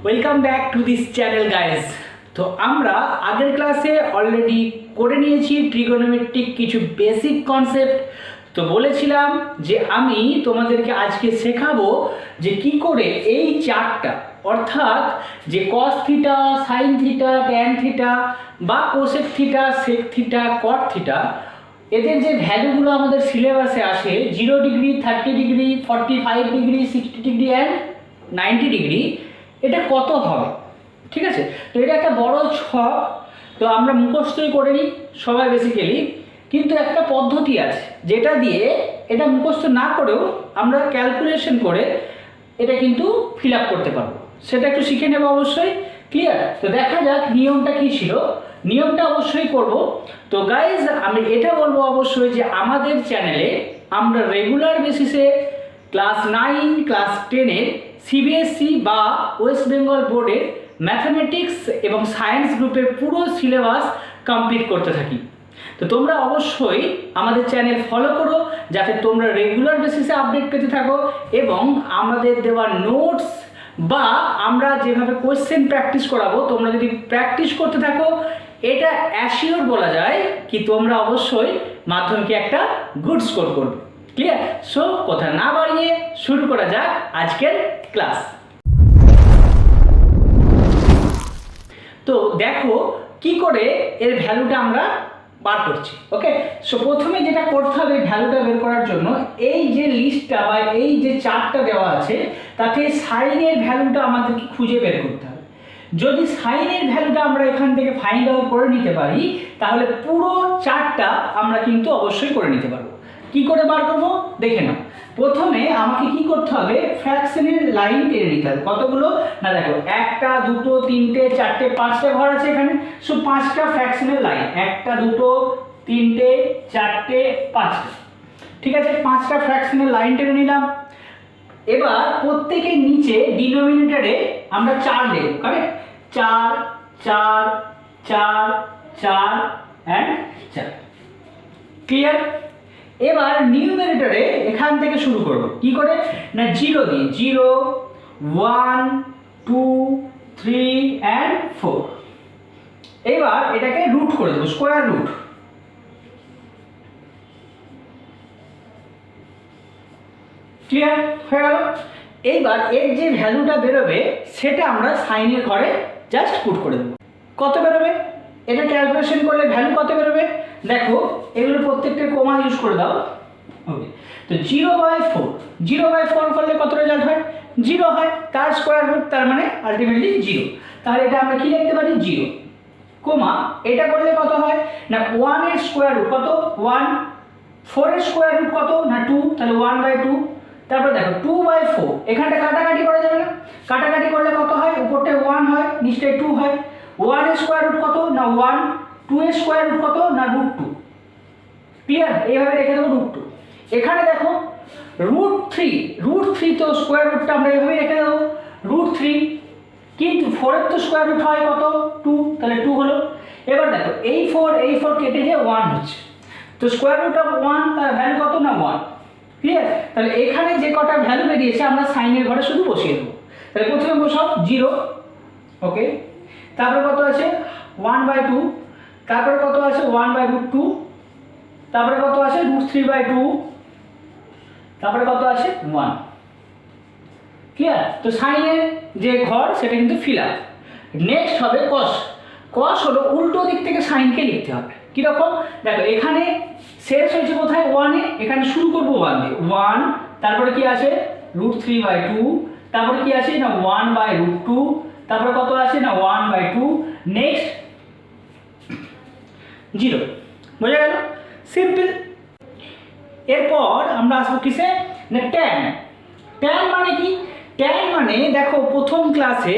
Welcome back to this channel guys. তো আমরা আগের ক্লাসে অলরেডি করে নিয়েছি ট্রিগোনোমেট্রিক কিছু বেসিক কনসেপ্ট। তো বলেছিলাম যে আমি তোমাদেরকে আজকে শেখাবো যে কি করে এই চার্টটা, অর্থাৎ যে cos theta, sine theta, tan theta বা cosec theta, sec theta, cot theta, এদের যে ভ্যালুগুলো আমাদের সিলেবাসে আসে 0 degree, 30 degree, 45 degree, 60 degree and 90 degree, এটা কত হবে, ঠিক আছে? তো এটা একটা বড় ছক, তো আমরা মুখস্থই করে নিই সবাই বেসিক্যালি, কিন্তু একটা পদ্ধতি আছে যেটা দিয়ে এটা মুখস্থ না করেও আমরা ক্যালকুলেশন করে এটা কিন্তু ফিল আপ করতে পারবো, সেটা একটু শিখে নেব অবশ্যই। ক্লিয়ার? তো দেখা যাক নিয়মটা কী ছিল। নিয়মটা অবশ্যই করব। তো গাইজ আমি এটা বলবো অবশ্যই যে আমাদের চ্যানেলে আমরা রেগুলার বেসিসে ক্লাস 9, ক্লাস 10-এর সিবিএসসি বা ওয়েস্ট বেঙ্গল বোর্ডের ম্যাথামেটিক্স এবং সায়েন্স গ্রুপের পুরো সিলেবাস কমপ্লিট করতে থাকি। তো তোমরা অবশ্যই আমাদের চ্যানেল ফলো করো যাতে তোমরা রেগুলার বেসিসে আপডেট পেতে থাকো, এবং আমাদের দেওয়া নোটস বা আমরা যেভাবে কোয়েশ্চেন প্র্যাকটিস করাবো তোমরা যদি প্র্যাকটিস করতে থাকো, এটা অ্যাসিওর বলা যায় কি তোমরা অবশ্যই মাধ্যমিকে একটা গুড স্কোর করবে। ক্লিয়ার? সো কথা না বাড়িয়ে শুরু করা যাক আজকের ক্লাস। তো দেখো কি করে এর ভ্যালুটা আমরা বার করছি। ওকে, সো প্রথমে যেটা করতে হবে ভ্যালুটা বের করার জন্য, এই যে লিস্টটা বা এই যে চার্টটা দেওয়া আছে তাতে সাইনের ভ্যালুটা আমাদেরকে খুঁজে বের করতে হবে। যদি সাইনের ভ্যালুটা আমরা এখান থেকে ফাইন্ড আউট করে নিতে পারি তাহলে পুরো চার্টটা আমরা কিন্তু অবশ্যই করে নিতে পারবো। কি করে বার করবো দেখে নাও। প্রথমে আমাকে কি করতে হবে, ফ্র্যাকশনের লাইন টেনে নিতে হবে। কতগুলো না দেখো, 1, 2, 3, 4, 5টা ঘর আছে এখানে, সো 5টা ফ্র্যাকশনের লাইন, 1, 2, 3, 4, 5টা। ঠিক আছে, 5টা ফ্র্যাকশনের লাইন টেনে নিলাম। এবার প্রত্যেকের নিচে ডিনোমিনেটরে আমরা 4 দেব। কারেক্ট? 4, 4, 4, 4 অ্যান্ড 4। ক্লিয়ার? এবার নিউমারেটরে এখান থেকে শুরু করব। কি করে না 0 দিয়ে, 0, 1, 2, 3 অ্যান্ড 4। এবার এটাকে রুট করে দেবো, স্কোয়ার রুট। ক্লিয়ার হয়ে গেল? এইবার এর যে ভ্যালুটা বেরোবে সেটা আমরা সাইনের ঘরে জাস্ট পুট করে দেবো। কত বেরোবে এটা ক্যালকুলেশন করলে ভ্যালু কত বেরোবে দেখো, এগুলো প্রত্যেকটা কমা ইউজ করে দাও। ওকে, তো 0/4, 0/4 করলে কত রেজাল্ট হয়? 0 হয়, তার স্কোয়ার রুট, তার মানে আলটিমেটলি 0। তাহলে এটা আমরা কি লিখতে পারি? 0, কমা এটা করলে কত হয় না 1 এর স্কোয়ার রুট কত? 1। 4 এর স্কোয়ার রুট কত না 2, তাহলে 1/2। তারপর দেখো 2/4, এখানটা কাটাকাটি করা যাবে না, কাটাকাটি করলে কত হয়? উপরটা 1 হয়, নিচটায় 2 হয়। 1 এর স্কোয়ার রুট কত না 1, 2 এর স্কোয়ার রুট কত না √2। ক্লিয়ার? এইভাবে রেখে দেবো √2। এখানে দেখো √3, তো স্কোয়ার রুটটা আমরা এইভাবে রেখে দেবো √3, কিন্তু 4 এর তো স্কোয়ার রুট হয় কত? 2, তাহলে 2 হলো। এবার দেখো এই 4 কেটে যে 1 হচ্ছে, তো স্কোয়ার রুট অফ 1 তার ভ্যালু কত না 1। ক্লিয়ার? তাহলে এখানে যে কটা ভ্যালু বেরিয়েছে আমরা সাইনের ঘরে শুধু বসিয়ে দেবো। তাহলে প্রথমে বসাও 0, ওকে, তারপরে কত আছে 1/2, তারপরে কত আছে 1/√2, তারপরে কত আছে √3/2, তারপরে কত আছে 1। ক্লিয়ার? তো সাইনের যে ঘর সেটা কিন্তু ফিল আপ। নেক্সট হবে কস। কস হলো উল্টো দিক থেকে সাইনকে লিখতে হবে। কীরকম দেখো, এখানে শেষ হয়েছে কোথায়? 1-এ, এখানে শুরু করবো 1 দিয়ে। 1, তারপরে কি আছে √3/2, তারপরে কি আছে না 1/√2, তারপরে কত আছে না 1/2, নেক্সট 0। বোঝা গেল? সিম্পল। এরপর আমরা আসবো কিসে না ট্যান। ট্যান মানে কি? ট্যান মানে দেখো প্রথম ক্লাসে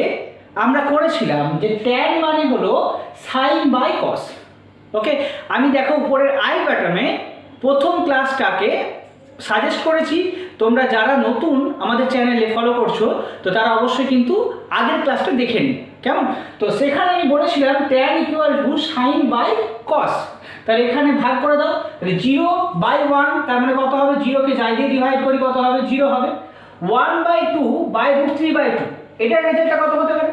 আমরা করেছিলাম যে ট্যান মানে হলো সাইন বাই কস। ওকে, আমি দেখো উপরের আই বাটনে প্রথম ক্লাসটাকে সাজেস্ট করেছি। তোমরা যারা নতুন আমাদের চ্যানেলে ফলো করছো তো তারা অবশ্যই কিন্তু আগের ক্লাসটা দেখে নিন, কেমন? তো সেখানে আমি বলেছিলাম ট্যান = সাইন বাই কস। তাহলে এখানে ভাগ করে দাও, তাহলে 0/1, তার মানে কত হবে? 0কে যাই দিয়ে ডিভাইড করি কত হবে? 0 হবে। 1/2/√3/2, এটার রেজাল্টটা কত হতে পারে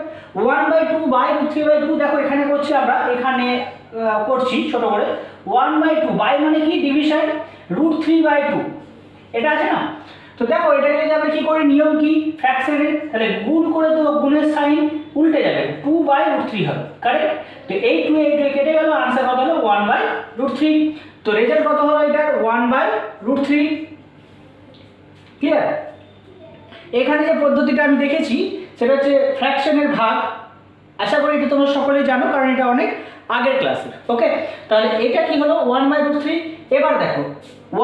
1/2/√3/2। দেখো এখানে করছি আমরা, এখানে করছি ছোট করে 1/2 বাই মানে কি ডিভিশন √3/2 এটা আছে না। তো দেখো এটাকে যদি আমরা কি করি, নিয়ম কি ফ্র্যাকশনের, তাহলে গুণ করে দেবো, গুণের সাইন উল্টে যাবে 2/√3 হবে, কারেক্ট। তো এই 2 কেটে গেল, আনসার কত হলো 1/√3। তো রেজাল্ট কত হলো এটার 1/√3। ক্লিয়ার? এখানে যে পদ্ধতিটা আমি দেখেছি সেটা হচ্ছে ফ্র্যাকশনের ভাগ। আশা করি এটা তোমরা সকলেই জানো, কারণ এটা অনেক আগের ক্লাসে। ওকে, তাহলে এটা কি হলো 1/√3। এবার দেখো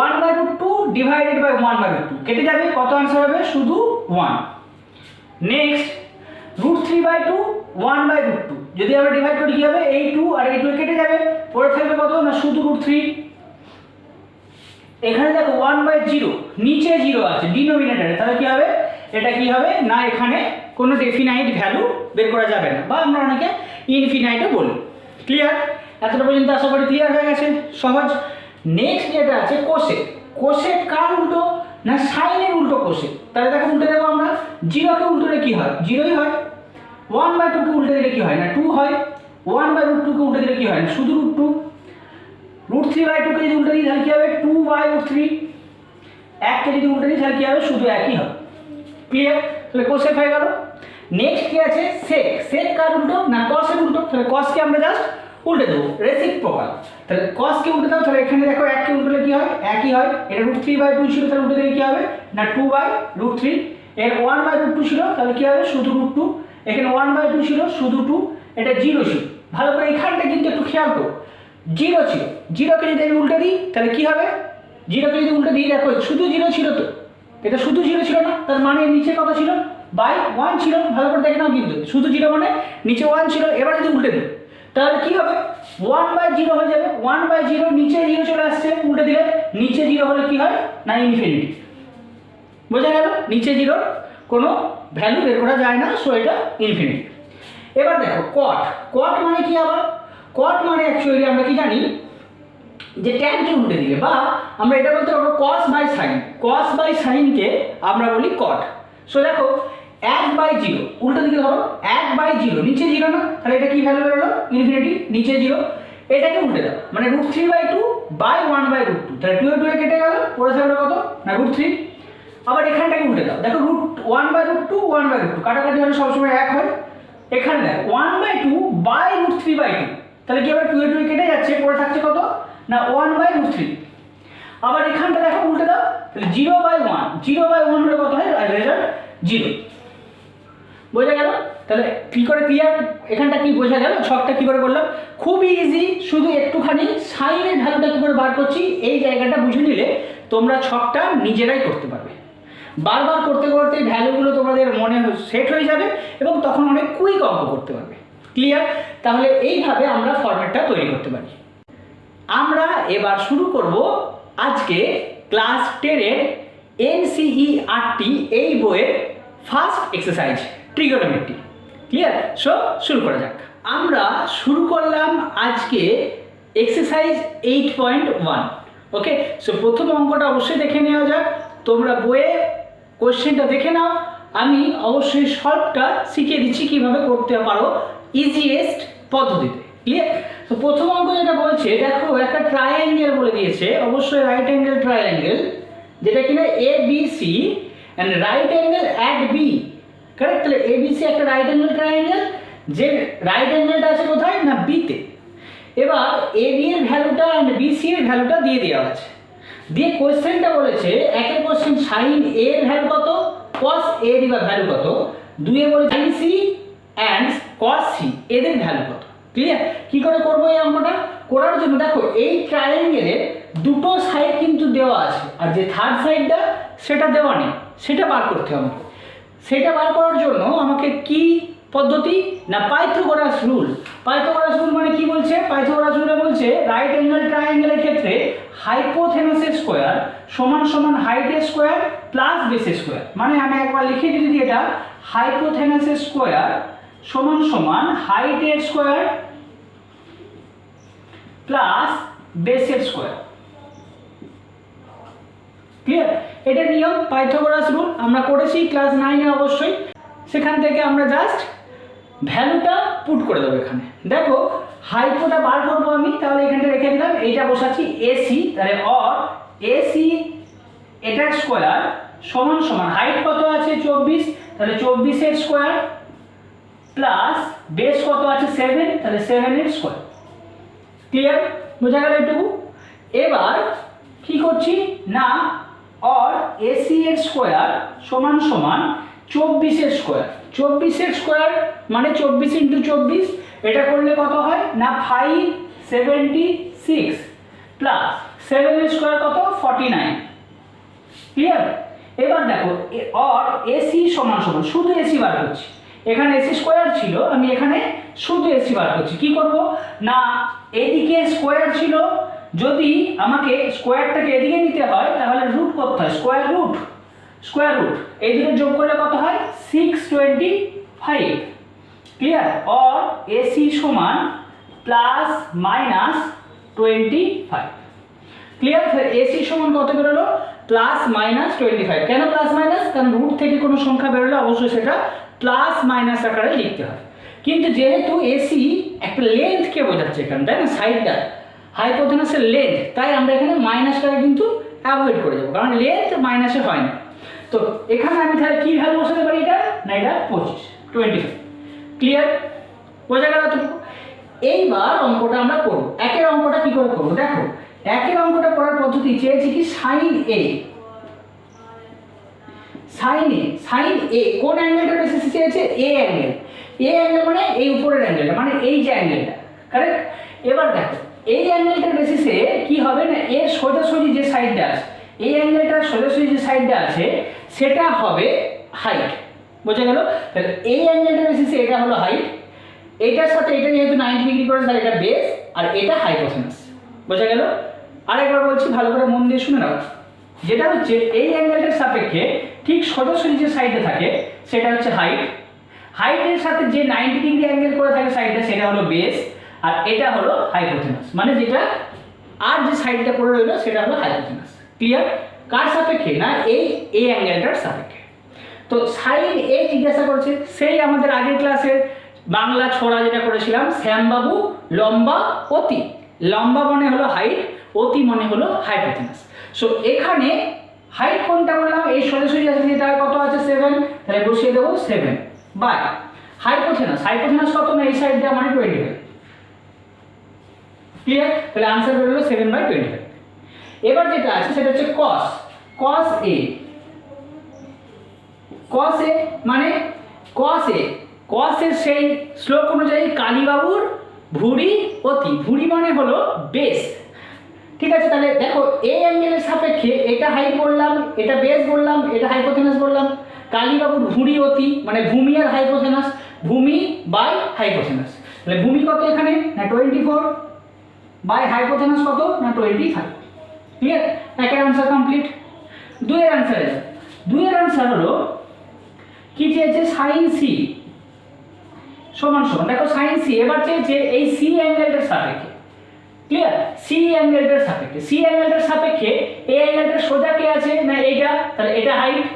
1/√2 ডিভাইডেড বাই 1/√2 কেটে যাবে, কত আনসার হবে শুধু 1। নেক্সট √3/2 1/√2 যদি আমরা ডিভাইড করি কি হবে, এই 2 আর এই 2 কেটে যাবে, পরে থাকবে কত না শুধু √3। এখানে দেখো 1/0 নিচে 0 আছে ডিনোমিনেটরে, তাহলে কি হবে, এটা কি হবে না এখানে কোনো ডেফিনাইট ভ্যালু বের করা যাবে না, বা আমরা অনেকে ইনফিনাইটও বলি। ক্লিয়ার? এতটা পর্যন্ত আশা করি ক্লিয়ার হয়ে গেছে, সহজ। নেক্সট যেটা আছে কোসেক। কোসেক কার উল্টো না সাইনের উল্টো কোসেক। তাহলে দেখো উল্টে দেবো আমরা, 0কে উল্টোলে কি হয় 0ই হয়, 1/2 কে উল্টে দিলে কি হয় না 2 হয়, 1/√2 কে উল্টে দিলে কি হয় না শুধু √2, √3/2 কে যদি উল্টে দিই তাহলে কি হবে 2/√3, 1 কে যদি উল্টে দিই তাহলে কি হবে শুধু একই হবে। ক্লিয়ার? তাহলে কোসেক হয়ে গেল। নেক্সট কি আছে সেক। সেক কার উল্টো না কসের উল্টো, তাহলে কসকে আমরা জাস্ট উল্টে দেবো, রেসিপ্রোকাল। তাহলে কসকে উল্টে দাও, তাহলে এখানে দেখো 1 কে উল্টে কি হয় একই হয়, এটা √3/2 ছিল, তাহলে উল্টে দিলে কি হবে না 2/√3। এর 1/√2 ছিল, তাহলে কি হবে শুধু √2। এখানে 1/2 ছিল শুধু 2, এটা 0 ছিল। ভালো করে এখানটা কিন্তু একটু খেয়াল করো, 0 ছিল, 0কে যদি আমি উল্টে দিই তাহলে কি হবে, 0কে যদি উল্টে দিই দেখো শুধু 0 ছিল, তো এটা শুধু 0 ছিল না, তার মানে নিচে কত ছিল /1 ছিল। ভালো করে দেখে নাও, কিন্তু শুধু 0 মানে নিচে 1 ছিল। এবার যদি উল্টে দিই তাহলে কি হবে 1/0 হয়ে যাবে, 1/0 নিচে 0 চলে আসছে, উল্টে দিলে নিচে 0 হলে কি হয় না ইনফিনিটি। বোঝা গেল? নিচে 0 কোনো ভ্যালু বের করা যায় না, সো এটা ইনফিনিটি। এবার দেখো কট। কট মানে কি আবার, কট মানে অ্যাকচুয়ালি আমরা কি জানি যে ট্যানকে উল্টে দিলে, বা আমরা এটা বলতে পারবো cos by sine. Cos by সাইনকে আমরা বলি কট। সো দেখো 1/0 উল্টো দিকে ধরো 1/0 নিচে 0 না, তাহলে এটা কি ভ্যালু বেরোলো ইনফিনিটি, নিচে 0। এটাকে উল্টে দাও মানে √3/2 বাই 1/√2, তাহলে 2 এ কেটে গেল, পরে থাকলো কত না √3। আবার এখানটাকে উল্টে দাও, দেখো 1/√2 1/√2 কাটাকাটি হলে সবসময় 1 হয়। এখানে দেখো 1/2 বাই √3/2, তাহলে কি হবে 2 এ কেটে যাচ্ছে, পরে থাকছে কত না 1/√3। আবার এখানটা দেখো উল্টে দাও, তাহলে 0/1, 0/1 হলে কত হয় রেজাল্ট 0। বোঝা গেল? তাহলে কি করে ক্লিয়ার, এখানটা কি বোঝা গেল, ছকটা কি করে করলাম, খুবই ইজি। শুধু একটুখানি সাইনের ভ্যালুটা কি করে বার করছি এই জায়গাটা বুঝে নিলে তোমরা ছকটা নিজেরাই করতে পারবে। বারবার করতে করতে ভ্যালুগুলো তোমাদের মনে সেট হয়ে যাবে এবং তখন অনেক কুইক অঙ্ক করতে পারবে। ক্লিয়ার? তাহলে এইভাবে আমরা ফরম্যাটটা তৈরি করতে পারি। আমরা এবার শুরু করব আজকে ক্লাস 10 এর NCERT এই বইয়ের first exercise trigonometry. Clear? So শুরু করা যাক। আমরা শুরু করলাম আজকে এক্সারসাইজ 8.1। ওকে, সো প্রথম অঙ্কটা অবশ্যই দেখে নেওয়া যাক। তোমরা বইয়ে কোশ্চেনটা দেখে নাও, আমি অবশ্যই সলভটা শিখিয়ে দিচ্ছি কীভাবে করতে পারো ইজিয়েস্ট পদ্ধতিতে। ক্লিয়ার? তো প্রথম অঙ্ক যেটা বলছে, দেখো একটা ট্রায়াঙ্গেল বলে দিয়েছে, অবশ্যই রাইট অ্যাঙ্গেল ট্রায়াঙ্গেল, যেটা কিনা ABC and right angle at B। Correct? তাহলে ABC একটা রাইট অ্যাঙ্গেল ট্রায়াঙ্গেল, যে রাইট অ্যাঙ্গেলটা আছে কোথায় না B-তে। এবার AB এর ভ্যালুটা অ্যান্ড BC এর ভ্যালুটা দিয়ে দেওয়া আছে, দিয়ে কোশ্চেনটা বলেছে একের কোশ্চেন সাইন A এর ভ্যালু কত, কস A এর ভ্যালু কত, দুয়ে বলেছে sine C and cos C এদের ভ্যালু কত। ক্লিয়ার? কি করে করবো এই অঙ্কটা করার জন্য, দেখো এই ট্রায়াঙ্গেলের দুটো সাইড কিন্তু দেওয়া আছে, আর যে থার্ড সাইডটা সেটা দেওয়া নেই, সেটা বার করতে হবে। সেটা বার করার জন্য আমাকে কি পদ্ধতি না পাইথাগোরাস রুল। পাইথাগোরাস রুল মানে কি বলছে, পাইথাগোরাস রুলে বলছে রাইট অ্যাঙ্গেল ট্রায়াঙ্গেলের ক্ষেত্রে হাইপোথেনাসের স্কোয়ার সমান সমান হাইটের স্কোয়ার প্লাস বেসের স্কোয়ার। মানে আমি একবার লিখে দিই এটা, হাইপোথেনাসের স্কোয়ার সমান সমান হাইটের স্কোয়ার প্লাস বেসের স্কোয়ার। ক্লিয়ার? এটা নিয়ম পাইথাগোরাস রুল, আমরা করেছি ক্লাস 9-এ অবশ্যই। সেখান থেকে আমরা জাস্ট ভ্যালুটা পুট করে দেবো এখানে। দেখো হাইপোটা বার করবো আমি, তাহলে এখানটা রেখে দিলাম, এইটা বসাচ্ছি এসি, তাহলে অর এসি এটার স্কোয়ার সমান সমান হাইট কত আছে 24, তাহলে 24 এর স্কোয়ার প্লাস বেস কত আছে 7, তাহলে 7 এর স্কোয়ার। ক্লিয়ার, বোঝা গেল এটুকু? এবার কি করছি না, অর এসি এর স্কোয়ার সমান সমান 24 এর স্কোয়ার। 24 এর স্কোয়ার মানে 24 ইন্টু 24, এটা করলে কত হয় না 576 প্লাস 7 এর স্কোয়ার কত 49। ক্লিয়ার? এবার দেখো অর এসি সমান সমান শুধু এসি বার করছি, এখানে এসি স্কোয়ার ছিল, আমি এখানে শুধু এসি বার করছি। কি করব না, এদিকে স্কোয়ার ছিল, যদি আমাকে স্কোয়ারটাকে এদিকে নিতে হয় তাহলে রুট করতে হয়, স্কোয়ার রুট এই দুটো যোগ করলে কত হয় 625। ক্লিয়ার? অর এসি সমান প্লাস মাইনাস 25। ক্লিয়ার? এসি সমান কত বেরোলো প্লাস মাইনাস 25। কেন প্লাস মাইনাস? কারণ রুট থেকে কোনো সংখ্যা বেরোলে অবশ্যই সেটা প্লাস মাইনাস আকারে লিখতে হয়। কিন্তু যেহেতু এসি একটা লেন্থকে বোঝাচ্ছে এখানে, তাই না, সাইডটা হাইপোটেনাসের লেন্থ, তাই আমরা এখানে মাইনাসটাকে কিন্তু অ্যাভয়েড করে দেবো, কারণ লেন্থ মাইনাসে হয় না। তো এখানে আমি তাহলে কী ভ্যালু বসাতে পারি, এটা না এটা 25। ক্লিয়ার? বোঝা গেল তো? এইবার অঙ্কটা আমরা করবো। একের অঙ্কটা কি করে করবো দেখো, একের অঙ্কটা করার পদ্ধতি চেয়েছি কি সাইন এ, সাইন এ কোন অ্যাঙ্গেলটা বেসিসে চেয়েছে, এ অ্যাঙ্গেল। এ অ্যাঙ্গেল মানে এই উপরের অ্যাঙ্গেলটা, মানে এই যে অ্যাঙ্গেলটা, কারেক্ট? এবার দেখো এই অ্যাঙ্গেলটার বেসিসে কি হবে না, এর সোজাসুজি যে সাইডটা আছে, এই অ্যাঙ্গেলটার সোজাসুজি যে সাইডটা আছে সেটা হবে হাইট। বোঝা গেল? তাহলে এই অ্যাঙ্গেলটার বেসিসে এটা হলো হাইট, এটার সাথে এটা যেহেতু 90 ডিগ্রি করে, তাহলে এটা বেস, আর এটা হাইপোটেনাস। বোঝা গেল? আরেকবার বলছি, ভালো করে মন দিয়ে শুনে নাও। যেটা হচ্ছে এই অ্যাঙ্গেলটার সাপেক্ষে ঠিক সোজাসুজি যে সাইডে থাকে সেটা হচ্ছে হাইট, হাইটের সাথে যে 90 ডিগ্রি অ্যাঙ্গেল করে থাকে সাইডটা সেটা হলো বেস, আর এটা হলো হাইপোটেনাস, মানে যেটা আর যে সাইডটা পড়ে রইলো সেটা হলো হাইপোটেনাস। ক্লিয়ার? কার সাপেক্ষে না, এই অ্যাঙ্গেলটার সাপেক্ষে। তো সাইন এ জিজ্ঞাসা করছে, সেই আমাদের আগের ক্লাসের বাংলা ছড়া যেটা করেছিলাম, শ্যামবাবু লম্বা অতি, লম্বা মানে হলো হাইট, অতি মানে হলো হাইপোটেনাস। সো এখানে হাইট কোনটা বললাম, এই সোজাসুজি আছে যেটা কত আছে 7, তাহলে বসিয়ে দেবো 7 বাই হাইপোটেনাস, হাইপোটেনাস কত না এই সাইডটা মানে 25। ক্লিয়ার? তাহলে आंसर বেরোলো 7/25। এবার যেটা আছে সেটা হচ্ছে cos a, মানে cos এর সেই শ্লোক অনুযায়ী কালীবাবুর ভুঁড়ি অতি, ভুঁড়ি মানে হলো বেস। ঠিক আছে? তাহলে দেখো এই অ্যাঙ্গেলের সাপেক্ষে এটা হাইট বললাম, এটা বেস বললাম, এটা হাইপোটেনাস বললাম। কালীবাবুর ভুঁড়ি অতি মানে ভূমি আর হাইপোটেনাস, ভূমি বাই হাইপোটেনাস। তাহলে ভূমি কত এখানে না 24 বাই হাইপোটেনাস কত না 25। ক্লিয়ার? একের আনসার কমপ্লিট। দুইয়ের আনসার হলো কি চেয়েছে, সাইন সি সমান সমান, দেখো সাইন সি এবার চেয়েছে এই সি অ্যাঙ্গেলটার সাপেক্ষে। ক্লিয়ার? সি অ্যাঙ্গেলটার সাপেক্ষে এই অ্যাঙ্গেলটার সোজা কে আছে না এইটা, তাহলে এটা হাইট,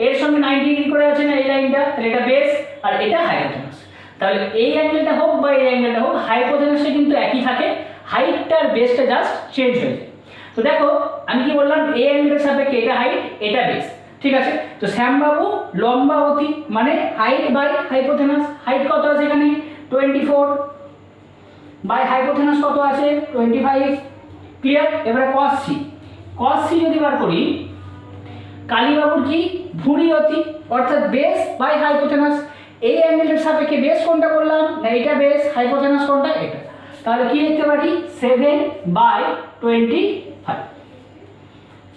এর সঙ্গে 90 ডিগ্রি করে আছে না এই লাইনটা, তাহলে এটা বেস, আর এটা হাইপোটেনাস। তাহলে এই অ্যাঙ্গেলটা হোক বা এই অ্যাঙ্গেলটা হোক, হাইপোটেনাসে কিন্তু একই থাকে, হাইটটার বেসটা জাস্ট চেঞ্জ হয়ে যায়। তো দেখো আমি কি বললাম, এই অ্যাঙ্গেলের সাপেক্ষে এটা হাইট, এটা বেস। ঠিক আছে? তো শ্যামবাবু লম্বা অতি মানে হাইট বাই হাইপোটেনাস, হাইট কত আছে এখানে 24 বাই হাইপোটেনাস কত আছে 25। ক্লিয়ার? এবারে cos c যদি বার করি, কালীবাবুর কি ভুঁড়ি অতি অর্থাৎ বেস বাই হাইপোটেনাস, এই অ্যাঙ্গেলের সাপেক্ষে বেস কোনটা বললাম না এটা বেস, হাইপোটেনাস কোনটা এটা, তাহলে কি লিখতে পারি 7/25।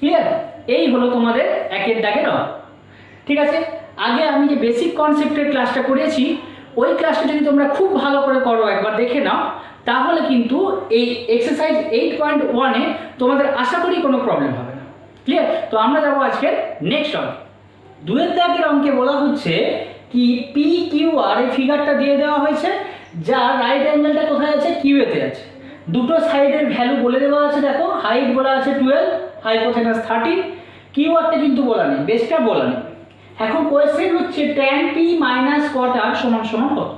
ক্লিয়ার? এই হলো তোমাদের একের দাগের অঙ্ক। ঠিক আছে? আগে আমি যে বেসিক কনসেপ্টের ক্লাসটা করেছি ওই ক্লাসটা যদি তোমরা খুব ভালো করে করো, একবার দেখে নাও, তাহলে কিন্তু এই এক্সারসাইজ 8.1 এ তোমাদের আশা করি কোনো প্রবলেম হবে না। ক্লিয়ার? তো আমরা যাবো আজকে নেক্সট অঙ্কে। দুয়ের দাগের অঙ্কে বলা হচ্ছে কি পি কিউ আর এই ফিগারটা দিয়ে দেওয়া হয়েছে, যার রাইট অ্যাঙ্গেলটা কোথায় আছে, কিউ এতে আছে। দুটো সাইডের ভ্যালু বলে দেওয়া আছে, দেখো হাইট বলা আছে 12, হাইপোটেনাস 13, কিউ আরটা কিন্তু বলা নেই, বেসটা বলা নেই। এখন কোয়েশ্চেন হচ্ছে tan p minus cot r সমান সমান কত।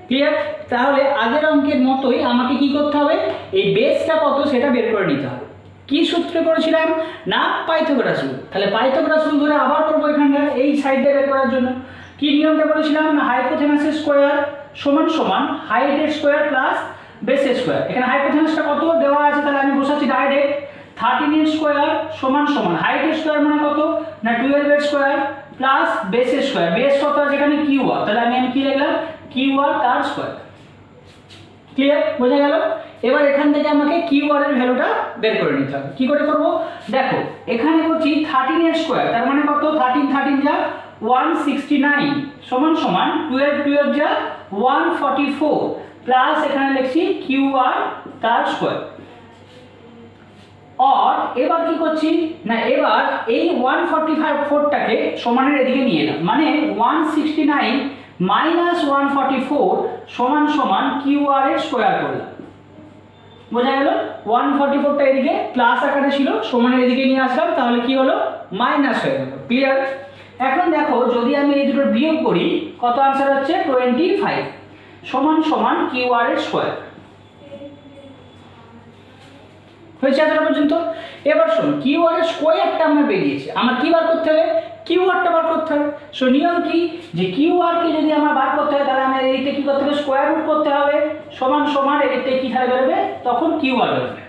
ক্লিয়ার? তাহলে আগের অঙ্কের মতোই আমাকে কি করতে হবে, এই বেসটা কত সেটা বের করে নিতে হবে। কি সূত্রে করেছিলাম না, পাইথাগোরাস রুল। তাহলে পাইথাগোরাস রুল ধরে আবার করবো এখানটা এই সাইডটা বের করার জন্য। কি নিয়মটা বলেছিলাম না, হাইপোথেনাসের স্কোয়ার সমান সমান হাইটের স্কোয়ার প্লাস বেসের স্কোয়ার। এখানে হাইপোথেনাসটা কত দেওয়া আছে, তাহলে আমি বসাচ্ছি ডাইরেক্ট 13 এর স্কোয়ার সমান সমান হাইটের স্কোয়ার মানে কত না 12 এর স্কোয়ার প্লাস বেসের স্কোয়ার। বেস কত আছে এখানে কিউ আর, তাহলে আমি কি লিখলাম কিউ আর তার স্কোয়ার। ক্লিয়ার? বোঝা গেল? এবার এখান থেকে আমাকে কিউ আর এর ভ্যালুটা বের করে নিতে হবে। কি করে করব দেখো, এখানে করছি 13 এর স্কোয়ার, তার মানে কত 13 13 যা 169 সমান সমান 12 12 যা 144 প্লাস এখানে লিখছি কিউ আর তার স্কোয়ার। আর এবার কি করছি না, এবার এই 144টাকে সমানের এদিকে নিয়ে এলাম, মানে 169 মাইনাস 144 সমান সমান কিউ আর এর স্কোয়ার করলাম। বোঝা গেল? 144টা এদিকে প্লাস আকারে ছিল, সমানের এদিকে নিয়ে আসলাম, তাহলে কি হলো মাইনাস হয়ে গেল। ক্লিয়ার? এখন দেখো যদি আমি এই দুটো বিয়োগ করি কত আনসার হচ্ছে 25 সমান সমান কিউ আর এর স্কোয়ার। হয়েছে এতটা পর্যন্ত? এবার শোনো, কিউ আর এর স্কোয়ারটা আমার বেরিয়েছে, আমার কি বার করতে হবে, কিউ আরটা বার করতে হবে। সো নিয়ম কি, যে কিউ আর কে যদি আমার বার করতে হয় তাহলে আমার এইটা কি করতে হবে, স্কোয়ার রুট করতে হবে সমান সমান এদিকটা কি ধারে বেরোবে, তখন কিউ আর বেরোবে।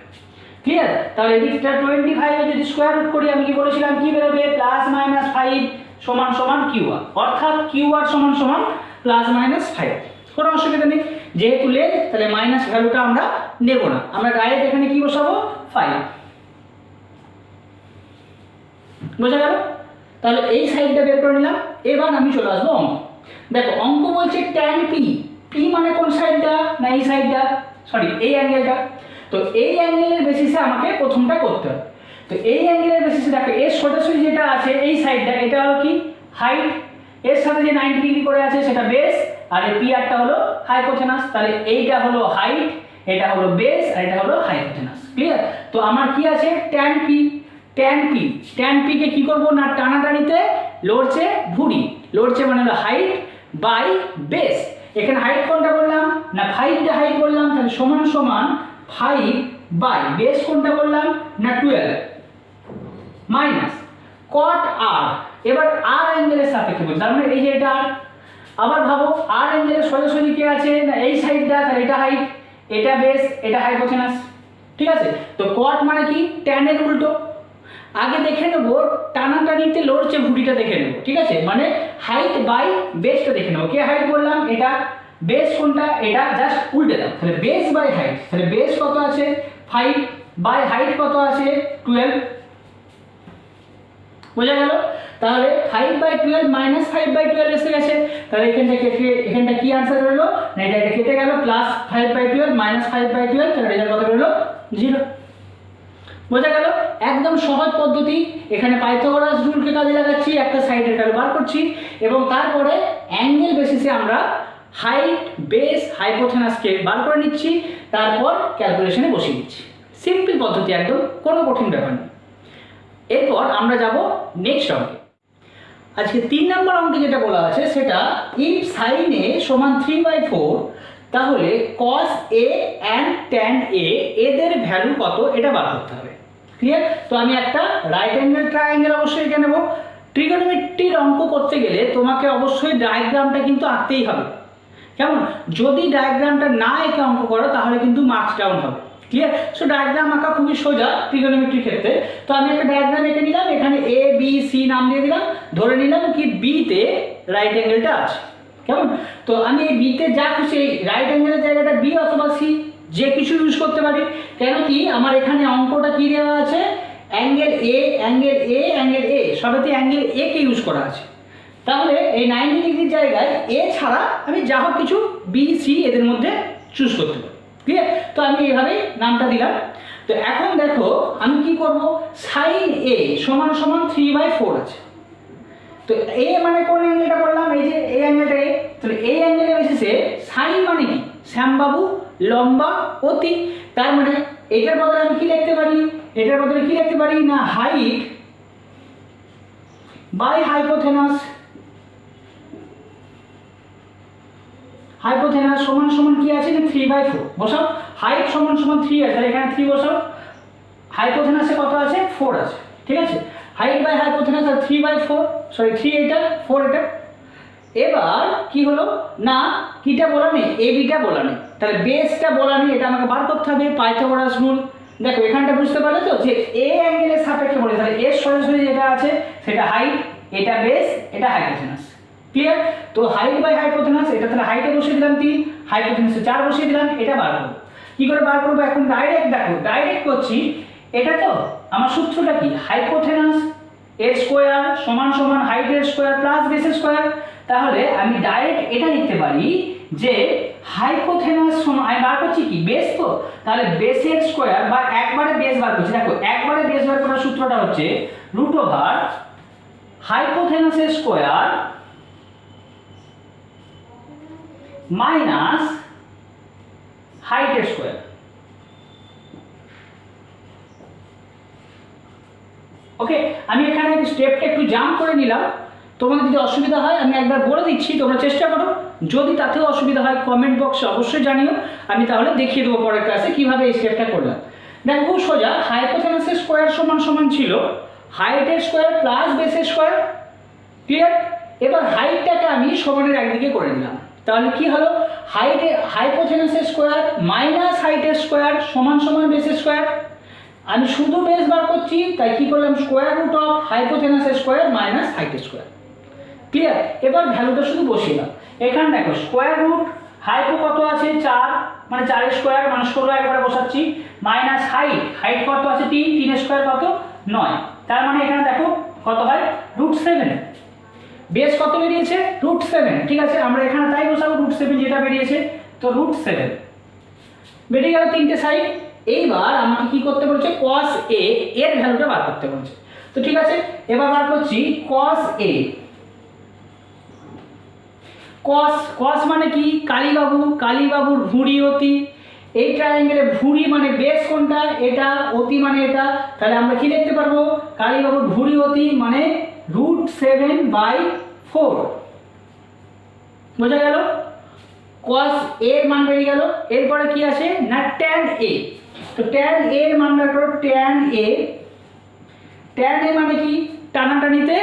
ক্লিয়ার? তাহলে এদিকটা 25 এর যদি স্কোয়ার রুট করি আমি কি বলেছিলাম কি বেরোবে, প্লাস মাইনাস 5 সমান সমান কিউ আর, অর্থাৎ কিউ আর সমান সমান প্লাস মাইনাস 5। কোনো অসুবিধা নেই, যেহেতু লেন্থ তাহলে মাইনাস ভ্যালুটা আমরা নেব না, আমরা ডাইরেক্ট এখানে কি বসাবো 5। বোঝা গেল? তাহলে এই সাইডটা বের করে নিলাম। এবার আমি চলে আসবো অঙ্ক। দেখো অঙ্ক বলছে tan p, p মানে কোন সাইডটা না এই সাইডটা, সরি এই অ্যাঙ্গেলটা। তো এই অ্যাঙ্গেলের বেসিসে আমাকে প্রথমটা করতে হবে। তো এই অ্যাঙ্গেলের বেসিসে দেখো এর সোজাসুজি যেটা আছে এই সাইডটা, এটা হলো কি হাইট, এর সাথে যে 90 ডিগ্রি করে আছে সেটা বেস, আর এই পি আরটা হলো হাইপোথেনাস। তাহলে এইটা হলো হাইট, এটা হলো বেস, আর এটা হলো হাইপোথেনাস। ক্লিয়ার? তো আমার কি আছে tan p, tan p কে কি করব না টানাটানিতে লড়ছে ভুঁড়ি, লড়ছে মানে হলো হাইট বাই বেস। এখানে হাইট কোনটা বললাম না 5টা হাইট বললাম, তাহলে সমান সমান 5 বাই বেস কোনটা বললাম না 12 মাইনাস cot r। এবার r অ্যাঙ্গেলের সাপেক্ষে বলছি, তার মানে এই যে এটা r। আবার ভাবো r অ্যাঙ্গেলের সোজাসুজি কি আছে না এই সাইডটা, তাহলে এটা হাইট, এটা বেস, এটা হাইপোথেনাস। ঠিক আছে? তো cot মানে কি tan এর উল্টো। আগে দেখে নেব টানাটানিতে লড়ছে ভুঁড়িটা দেখে নেব। ঠিক আছে? মানে হাইট বাই বেসটা দেখে নেব। কে হাইট বললাম এটা, বেস কোনটা এটা, জাস্ট উল্টে দাও। তাহলে বেস বাই হাইট, তাহলে বেস কত আছে 5 বাই হাইট কত আছে 12। বোঝা গেল? তাহলে 5 বাই 12 মাইনাস 5 বাই 12 এসে গেছে, তাহলে এখানটা কি আনসার হলো না এটা কেটে গেল, প্লাস 5 বাই 12 মাইনাস 5 বাই 12, তাহলে রেজাল্ট কত হলো 0। বোঝা গেল? একদম সহজ পদ্ধতি। এখানে পাইথাগোরাস রুলকে কাজে লাগাচ্ছি, একটা সাইডের ভ্যালু বার করছি এবং তারপরে অ্যাঙ্গেল বেসিসে আমরা হাইট বেস হাইপোথেনাসকে বার করে নিচ্ছি, তারপর ক্যালকুলেশনে বসিয়ে দিচ্ছি। সিম্পল পদ্ধতি, একদম কোনো কঠিন ব্যাপার নেই। এরপর আমরা যাব নেক্সট অঙ্কে। আজকে 3 নম্বর অঙ্কে যেটা বলা আছে সেটা ইফ সাইন এ সমান 3/4 তাহলে cos a and tan a এদের ভ্যালু কত এটা বার করতে হবে। ক্লিয়ার? তো আমি একটা রাইট অ্যাঙ্গেল ট্রায়াঙ্গেল অবশ্যই এঁকে নেব। ট্রিগোনোমেট্রির অঙ্ক করতে গেলে তোমাকে অবশ্যই ডায়াগ্রামটা কিন্তু আঁকতেই হবে। কেমন? যদি ডায়াগ্রামটা না এঁকে অঙ্ক করো তাহলে কিন্তু মার্কস ডাউন হবে। ক্লিয়ার? সো ডায়াগ্রাম আঁকা খুবই সোজা ট্রিগোনোমেট্রির ক্ষেত্রে। তো আমি একটা ডায়াগ্রাম এঁকে নিলাম, এখানে এ বি সি নাম দিয়ে দিলাম, ধরে নিলাম কি বিতে রাইট অ্যাঙ্গেলটা আছে। কেমন? তো আমি এই বিতে যা খুশি এই রাইট অ্যাঙ্গেলের জায়গাটা বি অথবা সি যে কিছু ইউজ করতে পারি। কেন কি আমার এখানে অঙ্কটা কি দেওয়া আছে, angle A angle A angle A, সবেতে অ্যাঙ্গেল এ কে ইউজ করা আছে। তাহলে এই 90 ডিগ্রির জায়গায় এ ছাড়া আমি যা হোক কিছু বি সি এদের মধ্যে চুজ করতে পারি। ক্লিয়ার? তো আমি এইভাবেই নামটা দিলাম। তো এখন দেখো আমি কি করব, সাইন এ সমান সমান 3/4 আছে। তো এ মানে কোন অ্যাঙ্গেলটা বললাম, এই যে এই অ্যাঙ্গেলটা এ। তাহলে এই অ্যাঙ্গেলের বেসিসে সাইন মানে কি শ্যামবাবু লম্বা অতি, তার মানে এটার বদলে আমি কি লিখতে পারি, এটার বদলে কি লিখতে পারি না হাইট বাই হাইপোথেনাস। হাইপোথেনাস সমান সমান কি আছে না 3/4 বসাও, হাইট সমান সমান 3 আছে তাহলে এখানে 3 বসাও, হাইপোথেনাসে কত আছে 4 আছে, ঠিক আছে, হাইট বাই হাইপোথেনাস আর 3/4 সরি 3 এটা 4 এটা। এবার কি হলো না কিটা বলা নেই, এ বিটা বলা নেই, তাহলে বেসটা বলা নেই, এটা আমাকে বার করতে হবে পাইথাগোরাস রুল। দেখো এখানটা বুঝতে পারলে তো যে এ অ্যাঙ্গেলের সাপেক্ষে বলে, তাহলে এর সরাসরি যেটা আছে সেটা হাইট, এটা বেস, এটা হাইপোথেনাস, ক্লিয়ার। তো হাইট বাই হাইপোথেনাস, এটা তাহলে হাইটে বসিয়ে দিলাম 3, হাইপোথেনাসে 4 বসিয়ে দিলাম, এটা বার করবো। কি করে বার করবো এখন ডাইরেক্ট, দেখো ডাইরেক্ট করছি, এটা তো আমার সূত্রটা কি হাইপোথেনাস এর স্কোয়ার সমান সমান হাইটের স্কোয়ার প্লাস বেসের স্কোয়ার। তাহলে আমি ডাইরেক্ট এটা লিখতে পারি যে হাইপোথেনাস সমান, আমি বার করছি কি বেস, তো তাহলে বেসের স্কোয়ার বা একবারে বেস বার করছি, দেখো একবারে বেস বার করার সূত্রটা হচ্ছে রুট ওভার হাইপোথেনাসের স্কোয়ার মাইনাস হাইটের স্কোয়ার। ওকে, আমি এখানে স্টেপটা একটু জাম্প করে নিলাম, তোমাদের যদি অসুবিধা হয় আমি একবার বলে দিচ্ছি, তোমরা চেষ্টা করো, যদি তাতেও অসুবিধা হয় কমেন্ট বক্সে অবশ্যই জানিও, আমি তাহলে দেখিয়ে দেবো পরের ক্লাসে কীভাবে এই স্টেপটা করলাম। দেখো খুব সোজা, হাইপোথেনাসের স্কোয়ার সমান সমান ছিল হাইটের স্কোয়ার প্লাস বেসের স্কোয়ার, ক্লিয়ার। এবার হাইটটাকে আমি সমানের একদিকে করে দিলাম, তাহলে কি হলো হাইপোথেনাসের স্কোয়ার মাইনাস হাইটের স্কোয়ার সমান সমান বেসের স্কোয়ার। আমি শুধু বেস বার করছি তাই কি করলাম স্কোয়ার রুট অফ হাইপোথেনাসের স্কোয়ার মাইনাস হাইটের স্কোয়ার, ক্লিয়ার। এবার ভ্যালুটা শুধু বসিয়ে দাও, এখানে দেখো স্কোয়ার রুট হাইপো কত আছে 4 মানে 4 স্কোয়ার মানে 16 একবারে বসাচ্ছি, মাইনাস হাইট কত আছে 3, 3 স্কোয়ার কত 9, তার মানে এখানে দেখো কত হয় √7, বেস কত বেরিয়েছে √7, ঠিক আছে, আমরা এখানে তাই বসাবো √7 যেটা বেরিয়েছে, তো √7 বেরিয়ে গেল 3টে সাইড। এইবার আমাকে কি করতে বলছে cos a এর ভ্যালুটা বার করতে বলছে, তো ঠিক আছে এবার বার করছি cos a। cos মানে কি কালীবাবুর ভুঁড়ি অতি, এই ট্রায়াঙ্গেলে ভুঁড়ি মানে বেস কোনটা এটা, অতি মানে এটা, তাহলে আমরা কি লিখতে পারবো কালীবাবুর ভুঁড়ি অতি মানে √7/4, বোঝা গেল। cos a এর মান বেরিয়ে গেল। এরপরে কি আছে না tan a, তো tan a এর মান বের করো, tan a মানে কি টানাটানিতে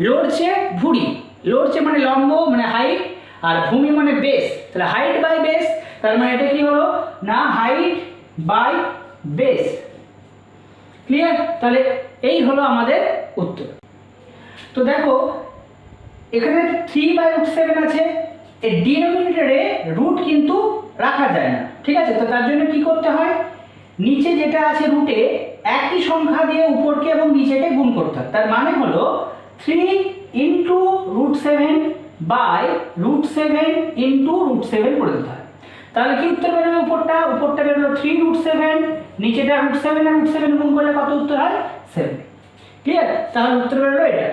লড়ছে ভুঁড়ি, লড়ছে মানে লম্ব মানে হাইট, আর ভূমি মানে বেস, তাহলে হাইট বাই বেস, তার মানে এটা কি হলো না হাইট বাই বেস, ক্লিয়ার। তাহলে এই হলো আমাদের উত্তর। তো দেখো এখানে 3/√7 আছে, এই ডিনোমিনেটরে রুট কিন্তু রাখা যায় না, ঠিক আছে, তো তার জন্য কি করতে হয় নিচে যেটা আছে রুটে একই সংখ্যা দিয়ে উপরকে এবং নিচেকে গুণ করতে হয়, তার মানে হলো 3 × √7/√7 × √7 করে দিতে হয়, তাহলে কি উত্তর বেরোবে উপরটা বেরোলো 3√7, নিচেটা √7 আর √7 গুণ করলে কত উত্তর হয় 7, ক্লিয়ার, তাহলে উত্তর বেরোলো এটা,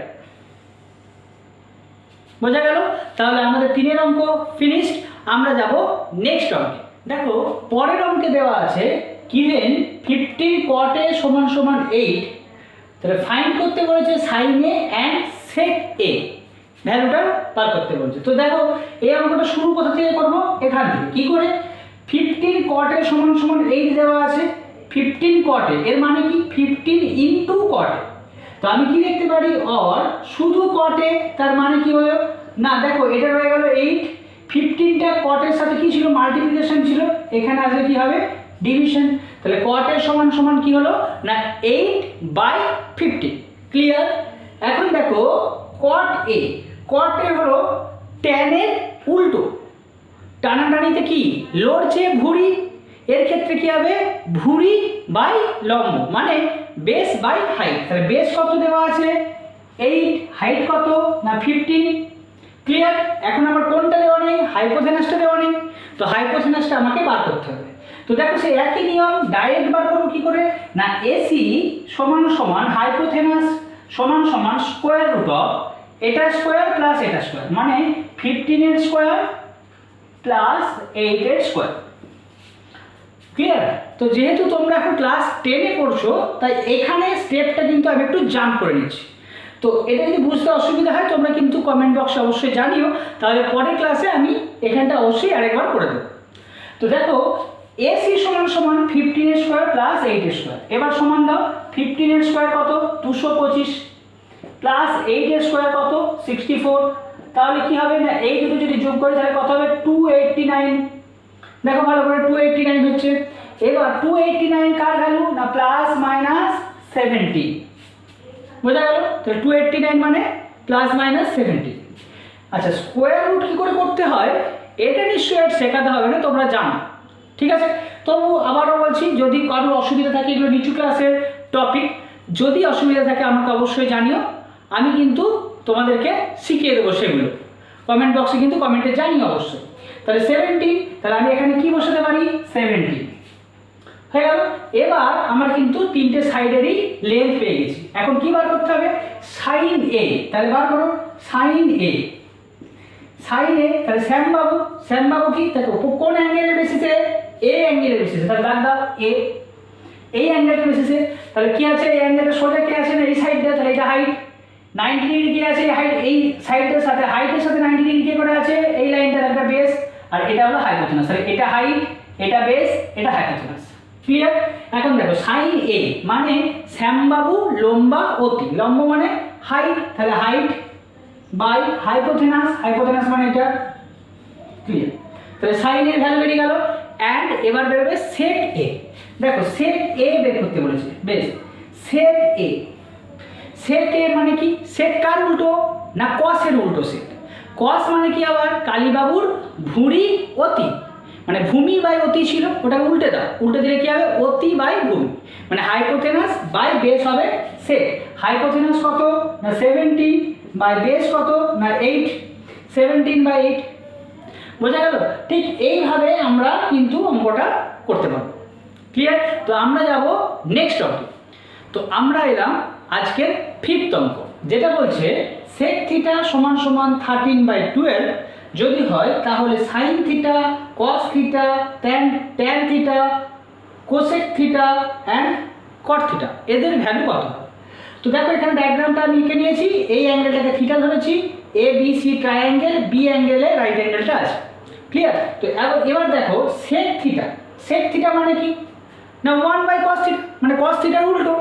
বোঝা গেল। তাহলে আমাদের 3 অঙ্ক ফিনিশড। আমরা যাব নেক্সট অঙ্কে। দেখো পরের অঙ্কে দেওয়া আছে given 50 cot a সমান সমান 8, তাহলে ফাইন্ড করতে বলেছে sin a and sec a, ভ্যালুটা বার করতে বলছে। তো দেখো এই অঙ্কটা শুরু কোথা থেকে করব, এখান থেকে। কি করে 15 cot a সমান সমান 8 দেওয়া আছে, 15 cot a এর মানে কি 15 × cot a, তো আমি কি লিখতে পারি অর শুধু cot a, তার মানে কি হলো না দেখো এটা রয়ে গেল 8, 15টা cot এর সাথে কি ছিল মাল্টিপ্লিকেশন ছিল, এখানে আসলে কি হবে ডিভিশন, তাহলে cot a সমান সমান কি হলো না 8/15, ক্লিয়ার। এখন দেখো cot a হলো tan এর উল্টো, টানাটানিতে কি লড়ছে ভুঁড়ি, এর ক্ষেত্রে কি হবে ভুঁড়ি বাই লম্ব মানে বেস বাই হাইট, তাহলে বেস কত দেওয়া আছে 8, হাইট কত না 15, ক্লিয়ার। এখন আমার কোনটা দেওয়া নেই হাইপোথেনাসটা দেওয়া নেই, তো হাইপোথেনাসটা আমাকে বার করতে হবে। তো দেখো সেই একই নিয়ম ডাইরেক্ট বার করবো কি করে না AC সমান সমান হাইপোথেনাস সমান সমান স্কোয়ার রুট অফ এটা স্কোয়ার প্লাস এটা স্কোয়ার মানে 15 এর স্কোয়ার প্লাস 8 এর স্কোয়ার, ক্লিয়ার। তো যেহেতু তোমরা এখন ক্লাস 10 এ পড়ছো তাই এখানে স্টেপটা কিন্তু আমি একটু জাম্প করে নিচ্ছি। তো এটা যদি বুঝতে অসুবিধা হয় তোমরা কিন্তু কমেন্ট বক্সে অবশ্যই জানিও, তাহলে পরের ক্লাসে আমি এখানটা অবশ্যই আরেকবার করে দেবো। তো দেখো AC সমান সমান 15 স্কোয়ার প্লাস 8 স্কোয়ার, এবার সমান দাও 15 স্কোয়ার কত 225 প্লাস 8 স্কোয়ার কত 64, তাহলে কি হবে না এই দুটো যদি যোগ করি তাহলে কত হবে 289। দেখো ভালো করে 289 হচ্ছে। এবার 289 কার ভ্যালু না প্লাস মাইনাস 70, বোঝা গেল? তাহলে 289 মানে প্লাস মাইনাস 70। আচ্ছা স্কোয়ার রুট কী করে করতে হয় এটা নিশ্চয়ই শেখাতে হবে না, তোমরা জানো, ঠিক আছে? তবু আবারও বলছি, যদি কারো অসুবিধা থাকে এগুলো নিচু ক্লাসের টপিক, যদি অসুবিধা থাকে আমাকে অবশ্যই জানিও, আমি কিন্তু তোমাদেরকে শিখিয়ে দেবো সেগুলো। কমেন্ট বক্সে কিন্তু কমেন্টে জানিও অবশ্যই। তাহলে 70, তাহলে আমি এখানে কি বসাতে পারি 70 হয়ে গেল। এবার আমার কিন্তু তিনটে সাইডেরই লেন্থ পেয়ে গেছি, এখন কি বার করতে হবে সাইন এ, তাহলে বার করো সাইন এ। সাইন এ তাহলে শ্যামবাবু কি দেখো কোন অ্যাঙ্গেলের বেসিসে এ অ্যাঙ্গেলের বেসিসে, তাহলে দাগ দাও এ, এই অ্যাঙ্গেলের বেসিসে। তাহলে কি আছে এই অ্যাঙ্গেলের সোজা কে আছে না এই সাইডটা, তাহলে এটা হাইট 90 ডিগ্রি কি আছে হাইট, এই সাইডের সাথে হাইটের সাথে 90 ডিগ্রি কে করে আছে এই লাইনটার একটা বেস, আর এটা হলো হাইপোটেনাস, তাহলে এটা হাইট এটা বেস এটা হাইপোটেনাস। ক্লিয়ার? এখন দেখো সাইন এ মানে শ্যামবাবু লম্বা অতি, লম্ব মানে হাইট, তাহলে হাইট বাই হাইপোটেনাস মানে এটা। ক্লিয়ার? তাহলে সাইন এর ভ্যালু বেরিয়ে গেল। অ্যান্ড এবার বেরোবে সেক এ। দেখো সেক এ বের করতে বলেছে, বেশ সেক এ। সেক এ মানে কি সেক কার উল্টো না কসের উল্টো সেক। কস মানে কি আবার কালীবাবুর ভুঁড়ি অতি, মানে ভূমি বাই অতি ছিল, ওটাকে উল্টে দাও, উল্টে দিলে কি হবে অতি বাই ভূমি, মানে হাইপোটেনাস বাই বেস হবে সেক। হাইপোটেনাস কত না 17 বাই বেস কত না 8, 17 বাই 8, বোঝা গেল? ঠিক এইভাবে আমরা কিন্তু অঙ্কটা করতে পারবো। ক্লিয়ার? তো আমরা যাব নেক্সট টপিক। তো আমরা এলাম আজকের 5th অঙ্ক, যেটা বলছে সেক থিটা সমান সমান 13/12 যদি হয় তাহলে sine theta cos theta tan theta cosec theta and caught theta এদের ভ্যালু কত হবে। তো দেখো এখানে ডায়াগ্রামটা আমি লিখে নিয়েছি, এই অ্যাঙ্গেলটাকে থিটা ধরেছি, A B C triangle, B অ্যাঙ্গেলে রাইট অ্যাঙ্গেলটা আছে। ক্লিয়ার? তো এবার দেখো সেক থিটা মানে কি না 1/cos থিটা, মানে cos থিটার উল্টো।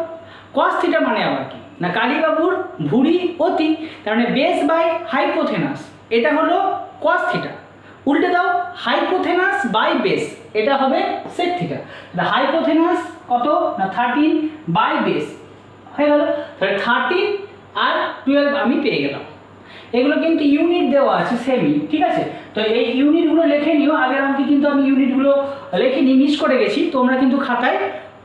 cos থিটা মানে আবার কি না কালীবাবুর ভুঁড়ি অতি, তার মানে বেস বাই হাইপোথেনাস, এটা হলো cos থিটা। উল্টে দাও হাইপোথেনাস বাই বেস, এটা হবে সেক থিটা। তাহলে হাইপোথেনাস কত না 13 বাই বেস হয়ে গেল। তাহলে 13 আর 12 আমি পেয়ে গেলাম। এগুলো কিন্তু ইউনিট দেওয়া আছে সেমি, ঠিক আছে? তো এই ইউনিটগুলো লিখে নিও, আগের অঙ্কে কিন্তু আমি ইউনিটগুলো লিখিনি, মিস করে গেছি। তোমরা কিন্তু খাতায়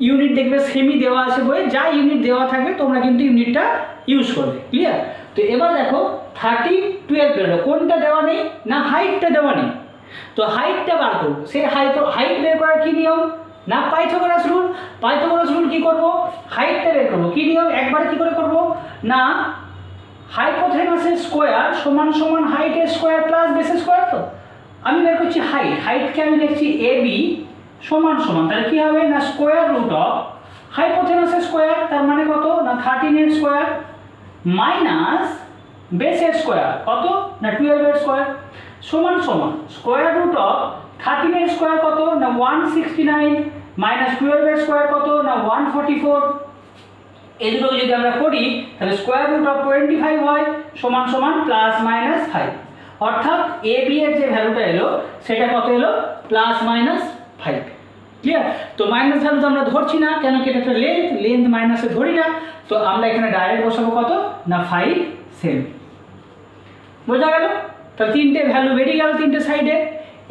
ইউনিট দেখবে সেমি দেওয়া আছে বই, যা ইউনিট দেওয়া থাকবে তোমরা কিন্তু ইউনিটটা ইউজ করবে। ক্লিয়ার? তো এবার দেখো 13 12 বেরোলো, কোনটা দেওয়া নেই না হাইটটা দেওয়া নেই। তো হাইটটা বার করবো, সেই হাইট বের করার কী নিয়ম না পাইথাগোরাস রুল কী করবো হাইটটা বের করবো। কী নিয়ম একবার কী করে করবো না হাইপোথেনাসের স্কোয়ার সমান সমান হাইটের স্কোয়ার প্লাস বেসের স্কোয়ার। তো আমি বের করছি হাইটকে আমি লিখছি এ বি সমান সমান, তাহলে কী হবে না স্কোয়ার রুট অফ হাইপোথেনাসের স্কোয়ার, তার মানে কত না 13 স্কোয়ার মাইনাস বেসের স্কোয়ার কত না 12 স্কোয়ার সমান সমান স্কোয়ার রুট অফ 13 স্কোয়ার কত না 169 মাইনাস 12 স্কোয়ার কত না 144। এই দুটো যদি আমরা করি তাহলে স্কোয়ার রুট অফ 25 হয় সমান সমান প্লাস মাইনাস 5, অর্থাৎ এ বি এর যে ভ্যালুটা এলো সেটা কত এলো প্লাস মাইনাস 5। ক্লিয়ার? তো মাইনাস ভ্যালু তো আমরা ধরছি না, কেন কি এটা একটা লেন্থ মাইনাসে ধরি না, তো আমরা এখানে ডাইরেক্ট বসাবো কত না 5 সেমি। বোঝা গেল? তো তিনটে ভ্যালু বেরিয়ে গেল তিনটে সাইডে।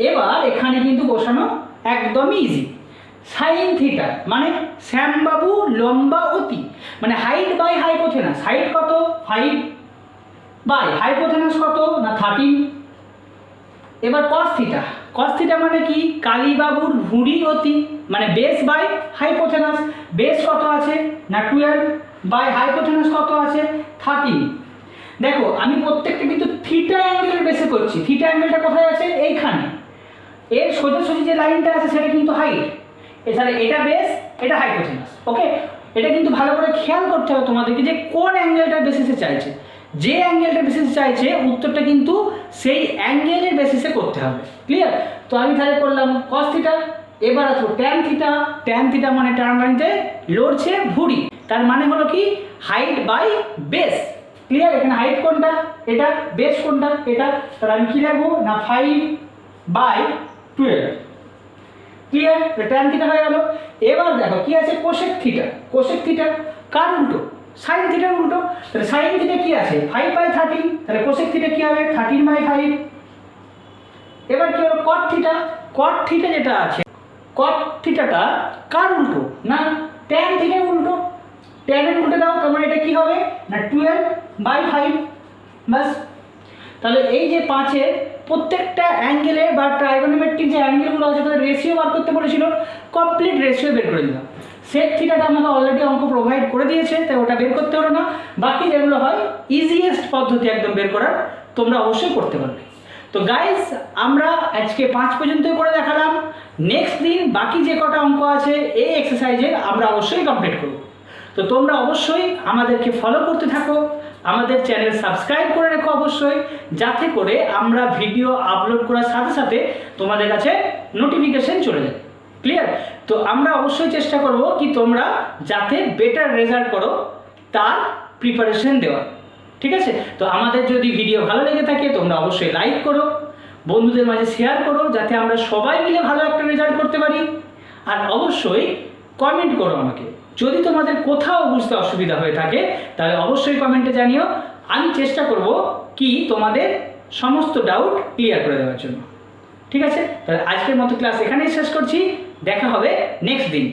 এবার এখানে কিন্তু বসানো একদমই ইজি। সাইন থিটা মানে শ্যামবাবু লম্বা অতি, মানে হাইট বাই হাইপোথেনাস, হাইট কত 5 বাই হাইপোথেনাস কত না 13। এবার কস থিটা মানে কি কালীবাবুর ভুঁড়ি অতি, মানে বেস বাই হাইপোথেনাস, বেস কত আছে না 12 বাই হাইপোথেনাস কত আছে 13। দেখো আমি প্রত্যেকটা কিন্তু থিটা অ্যাঙ্গেলের বেসে করছি, থিটা অ্যাঙ্গেলটা কোথায় আছে এইখানে, এর সোজাসুজি যে লাইনটা আছে সেটা কিন্তু হাইট, এছাড়া এটা বেস এটা হাইপোথেনাস। ওকে, এটা কিন্তু ভালো করে খেয়াল করতে হবে তোমাদেরকে যে কোন অ্যাঙ্গেলটার বেসিসে চাইছে। যে অ্যাঙ্গেলটার বেসিসে চাইছে উত্তরটা কিন্তু সেই অ্যাঙ্গেলের বেসিসে করতে হবে। ক্লিয়ার? তো আমি তাহলে করলাম cos থিটা, এবার আসবো tan থিটা। tan থিটা মানে টার্মানিতে লড়ছে ভুঁড়ি, তার মানে হলো কি হাইট বাই বেস। ক্লিয়ার? এখানে হাইট কোনটা, এটা, বেস কোনটা, এটা, তাহলে আমি কি রাখবো না 5/12। ক্লিয়ার? tan থিটা হয়ে গেল। এবার দেখো কি আছে কোসেক থিটা। কোসেক থিটা কার উল্টো? সাইন থিটার উল্টো। তাহলে সাইন থিটা কি আছে 5/13, তাহলে কোসেক থিটা কি হবে 13/5। এবার কি হলো কট থিটা। কট থিটা যেটা আছে, কট থিটাটা কার উল্টো না tan থিটার উল্টো। tan এর উল্টো দাও, তার মানে এটা কি হবে না 12/5। বাস। তাহলে এই যে 5-এর প্রত্যেকটা অ্যাঙ্গেলে বা ট্রাইগোনোমেট্রিক যে অ্যাঙ্গেলগুলো আছে তাদের রেশিও বার করতে বলেছিল, কমপ্লিট রেশিও বের করে দিলাম। সেক থিটাটা আমাকে অলরেডি অঙ্ক প্রোভাইড করে দিয়েছে, তাই ওটা বের করতে হলো না। বাকি যেগুলো হয় ইজিয়েস্ট পদ্ধতি একদম বের করার, তোমরা অবশ্যই করতে পারবে। তো গাইস আমরা আজকে 5 পর্যন্তই করে দেখালাম। নেক্সট দিন বাকি যে কটা অঙ্ক আছে এই এক্সারসাইজের আমরা অবশ্যই কমপ্লিট করব। তো তোমরা অবশ্যই আমাদেরকে ফলো করতে থাকো, আমাদের চ্যানেল সাবস্ক্রাইব করে রেখো অবশ্যই, যাতে করে আমরা ভিডিও আপলোড করার সাথে সাথে তোমাদের কাছে নোটিফিকেশন চলে যায়। ক্লিয়ার? তো আমরা অবশ্যই চেষ্টা করব কি তোমরা যাতে বেটার রেজাল্ট করো তার প্রিপারেশন দেওয়া। ঠিক আছে? তো আমাদের যদি ভিডিও ভালো লেগে থাকে তোমরা অবশ্যই লাইক করো, বন্ধুদের মাঝে শেয়ার করো, যাতে আমরা সবাই মিলে ভালো একটা রেজাল্ট করতে পারি। আর অবশ্যই কমেন্ট করো আমাকে, যদি তোমাদের কোথাও বুঝতে অসুবিধা হয়ে থাকে তাহলে অবশ্যই কমেন্টে জানিও। আমি চেষ্টা করব কি তোমাদের সমস্ত ডাউট ক্লিয়ার করে দেওয়ার জন্য। ঠিক আছে? তাহলে আজকের মতো ক্লাস এখানেই শেষ করছি, দেখা হবে নেক্সট দিন।